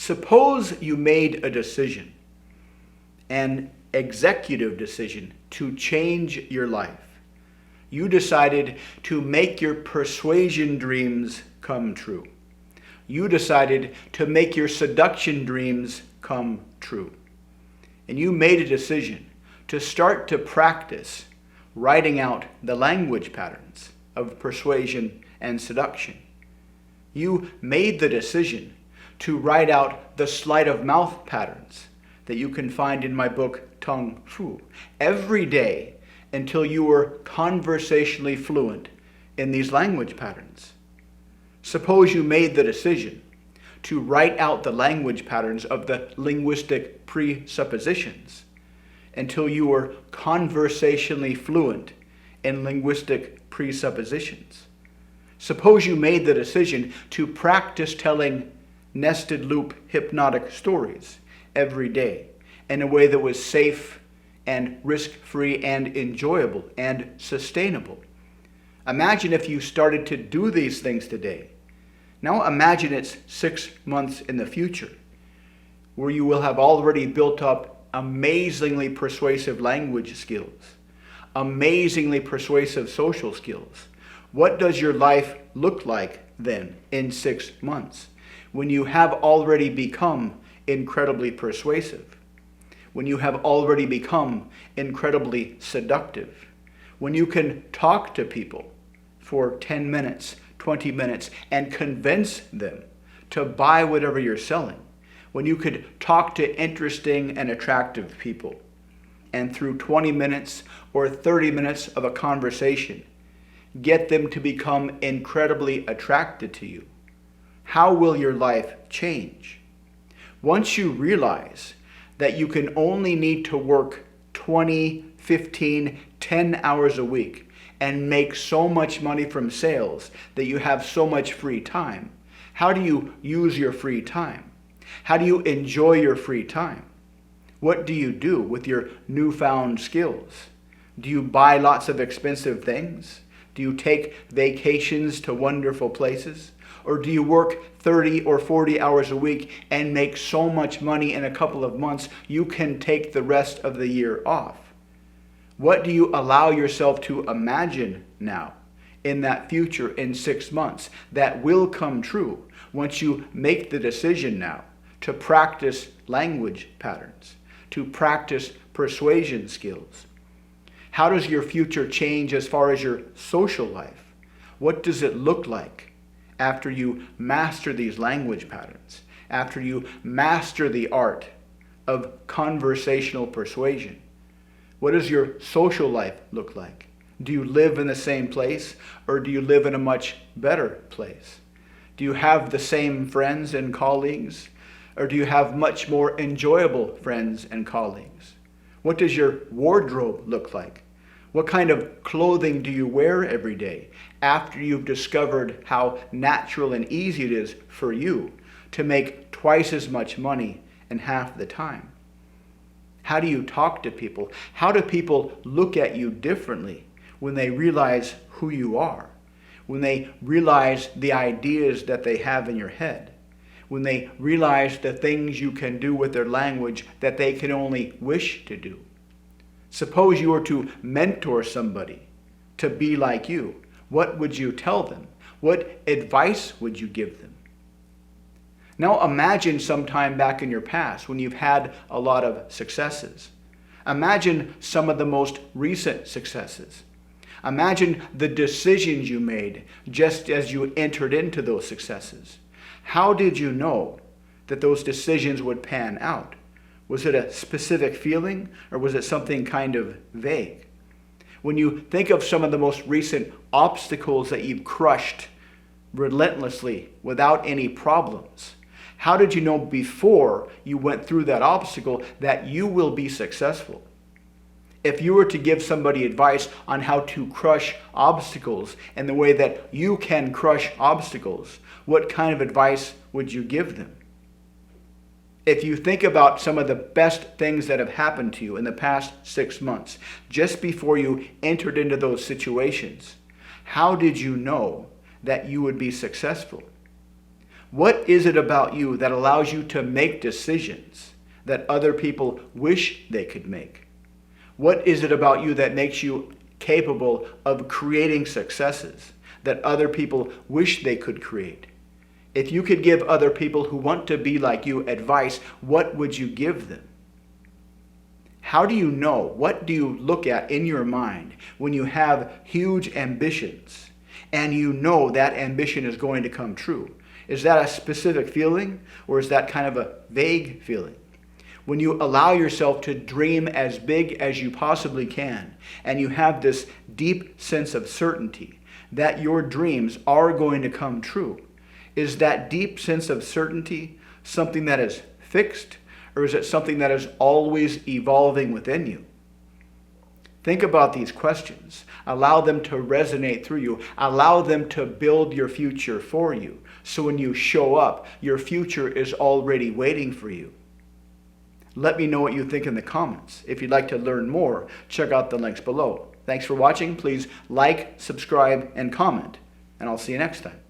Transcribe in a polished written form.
Suppose you made a decision, an executive decision, to change your life. You decided to make your persuasion dreams come true. You decided to make your seduction dreams come true. And you made a decision to start to practice writing out the language patterns of persuasion and seduction. You made the decision to write out the sleight of mouth patterns that you can find in my book, Tongue Fu, every day until you were conversationally fluent in these language patterns. Suppose you made the decision to write out the language patterns of the linguistic presuppositions until you were conversationally fluent in linguistic presuppositions. Suppose you made the decision to practice telling nested loop hypnotic stories every day in a way that was safe and risk-free and enjoyable and sustainable. Imagine if you started to do these things today. Now imagine it's 6 months in the future, where you will have already built up amazingly persuasive language skills, amazingly persuasive social skills. What does your life look like then in 6 months, when you have already become incredibly persuasive? When you have already become incredibly seductive, when you can talk to people for 10 minutes, 20 minutes, and convince them to buy whatever you're selling, when you could talk to interesting and attractive people, and through 20 minutes or 30 minutes of a conversation, get them to become incredibly attracted to you, how will your life change? Once you realize that you can only need to work 20, 15, 10 hours a week and make so much money from sales that you have so much free time, how do you use your free time? How do you enjoy your free time? What do you do with your newfound skills? Do you buy lots of expensive things? Do you take vacations to wonderful places? Or do you work 30 or 40 hours a week and make so much money in a couple of months you can take the rest of the year off? What do you allow yourself to imagine now in that future in 6 months that will come true once you make the decision now to practice language patterns, to practice persuasion skills? How does your future change as far as your social life? What does it look like after you master these language patterns, after you master the art of conversational persuasion? What does your social life look like? Do you live in the same place, or do you live in a much better place? Do you have the same friends and colleagues, or do you have much more enjoyable friends and colleagues? What does your wardrobe look like? What kind of clothing do you wear every day after you've discovered how natural and easy it is for you to make twice as much money in half the time? How do you talk to people? How do people look at you differently when they realize who you are? When they realize the ideas that they have in your head? When they realize the things you can do with their language that they can only wish to do? Suppose you were to mentor somebody to be like you. What would you tell them? What advice would you give them? Now imagine sometime back in your past when you've had a lot of successes. Imagine some of the most recent successes. Imagine the decisions you made just as you entered into those successes. How did you know that those decisions would pan out? Was it a specific feeling, or was it something kind of vague? When you think of some of the most recent obstacles that you've crushed relentlessly without any problems, how did you know before you went through that obstacle that you will be successful? If you were to give somebody advice on how to crush obstacles and the way that you can crush obstacles, what kind of advice would you give them? If you think about some of the best things that have happened to you in the past 6 months, just before you entered into those situations, how did you know that you would be successful? What is it about you that allows you to make decisions that other people wish they could make? What is it about you that makes you capable of creating successes that other people wish they could create? If you could give other people who want to be like you advice, what would you give them? How do you know? What do you look at in your mind when you have huge ambitions and you know that ambition is going to come true? Is that a specific feeling, or is that kind of a vague feeling? When you allow yourself to dream as big as you possibly can, and you have this deep sense of certainty that your dreams are going to come true, is that deep sense of certainty something that is fixed, or is it something that is always evolving within you? Think about these questions. Allow them to resonate through you. Allow them to build your future for you. So when you show up, your future is already waiting for you. Let me know what you think in the comments. If you'd like to learn more, check out the links below. Thanks for watching. Please like, subscribe, and comment. And I'll see you next time.